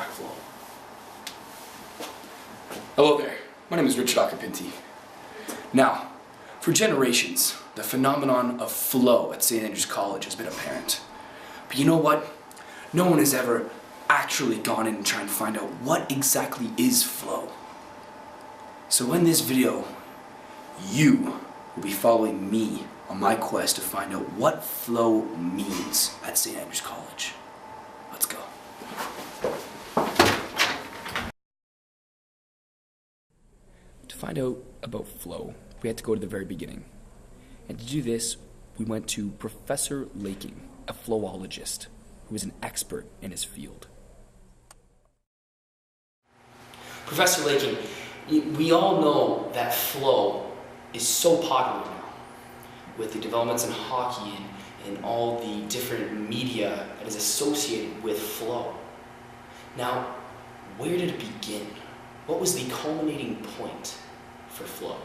backflow. Hello there, my name is Richard Acapinti. Now, for generations, the phenomenon of flow at St. Andrews College has been apparent. But you know what? No one has ever actually gone in and tried to find out what exactly is flow. So in this video, you will be following me on my quest to find out what flow means at St. Andrews College. Let's go. To find out about flow, we had to go to the very beginning. And to do this, we went to Professor Laking, a flowologist who is an expert in his field. Professor Laking, we all know that flow is so popular now with the developments in hockey and all the different media that is associated with flow. Now, where did it begin? What was the culminating point for flow?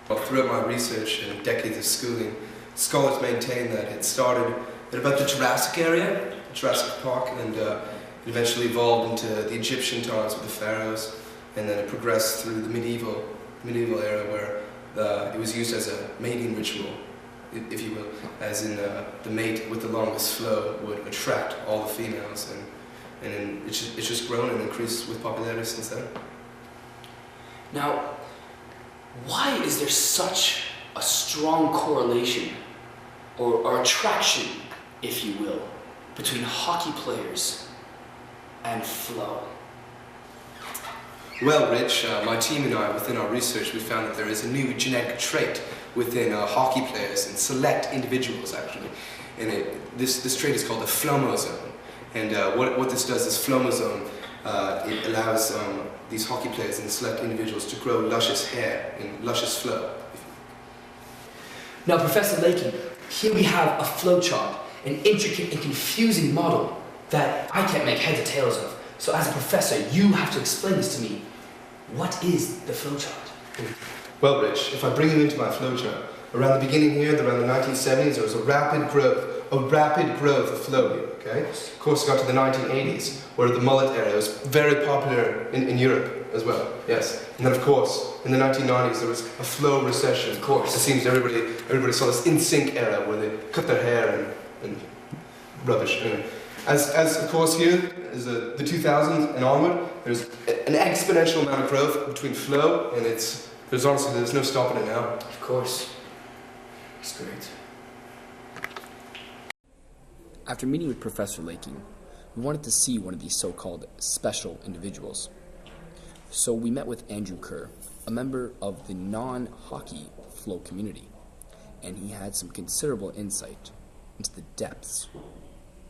Well, throughout my research and decades of schooling, scholars maintain that it started at about the Jurassic area, Jurassic Park, and it eventually evolved into the Egyptian times with the pharaohs, and then it progressed through the medieval era where it was used as a mating ritual, if you will, as in the mate with the longest flow would attract all the females, and it's just grown and increased with popularity since then. Now, why is there such a strong correlation or attraction, if you will, between hockey players and flow? Well, Rich, my team and I, within our research, we found that there is a new genetic trait within hockey players and select individuals, actually. And this trait is called the flomosome. And what this does is flomosome, it allows these hockey players and select individuals to grow luscious hair in luscious flow. Now, Professor Laking, here we have a flow chart, an intricate and confusing model that I can't make heads or tails of. So as a professor, you have to explain this to me. What is the flow chart? Well, Rich, if I bring you into my flow chart, around the beginning here, around the 1970s, there was a rapid growth of flow here, okay? Of course, it got to the 1980s, where the mullet era was very popular in Europe as well, yes. And then, of course, in the 1990s, there was a flow recession. Of course. It seems everybody saw this in-sync era where they cut their hair and rubbish. As of course here, is the 2000s and onward, there's an exponential amount of growth between flow, and there's no stopping it now. Of course. It's great. After meeting with Professor Laking, we wanted to see one of these so-called special individuals. So we met with Andrew Kerr, a member of the non-hockey flow community, and he had some considerable insight into the depths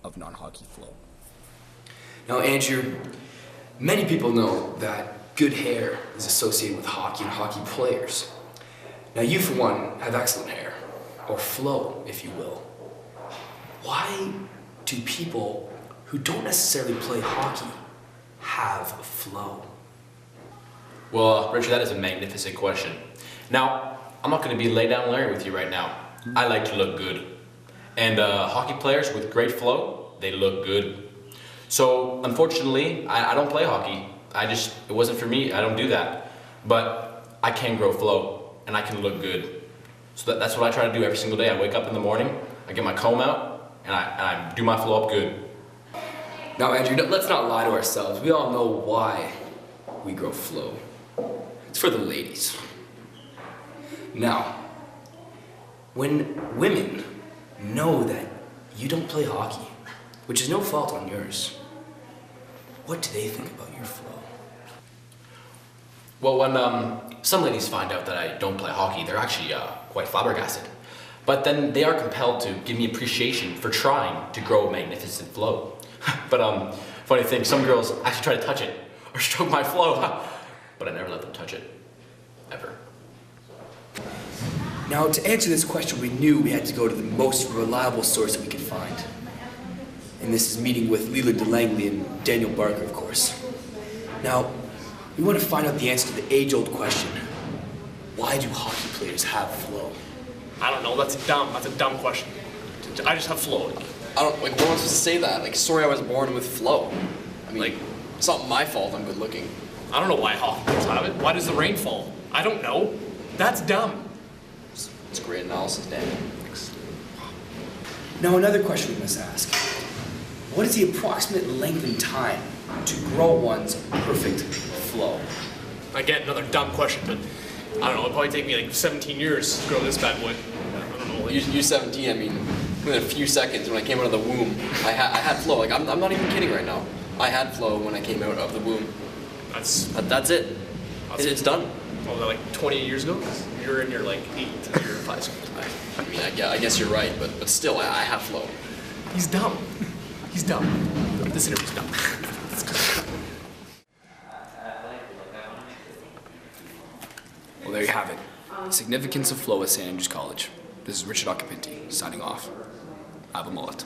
of non-hockey flow. Now, Andrew, many people know that good hair is associated with hockey and hockey players. Now, you, for one, have excellent hair, or flow, if you will. Why do people who don't necessarily play hockey have flow? Well, Richard, that is a magnificent question. Now, I'm not going to be lay down Larry with you right now. I like to look good. And hockey players with great flow, they look good. So, unfortunately, I don't play hockey. It wasn't for me, I don't do that. But I can grow flow, and I can look good. So that's what I try to do every single day. I wake up in the morning, I get my comb out, and I do my flow up good. Now, Andrew, let's not lie to ourselves. We all know why we grow flow. It's for the ladies. Now, when women know that you don't play hockey, which is no fault on yours, what do they think about your flow? Well, when some ladies find out that I don't play hockey, they're actually quite flabbergasted. But then they are compelled to give me appreciation for trying to grow a magnificent flow. But funny thing, some girls actually try to touch it or stroke my flow, but I never let them touch it, ever. Now, to answer this question, we knew we had to go to the most reliable source that we could find. And this is meeting with Leland DeLangley and Daniel Barker, of course. Now, we want to find out the answer to the age-old question. Why do hockey players have flow? I don't know, that's a dumb question. I just have flow. I don't, like, what am I supposed to say that? Like, sorry I was born with flow. I mean, Like, It's not my fault I'm good looking. I don't know why hockey players have it. Why does the rain fall? I don't know. That's dumb. It's great analysis, Dan. Now another question we must ask. What is the approximate length and time to grow one's perfect flow? Again, another dumb question, but I don't know. It'll probably take me like 17 years to grow this bad boy. I don't know. Like, You 17, I mean, within a few seconds when I came out of the womb, I had flow. Like, I'm not even kidding right now. I had flow when I came out of the womb. That's it. It's done. What was that, like 28 years ago? You're in your like 8 to your 5 school. I mean, I guess you're right, but still, I have flow. He's dumb. He's dumb. This interview's dumb. Well, there you have it. The significance of flow at St. Andrews College. This is Richard Occhipinti, signing off. I have a mullet.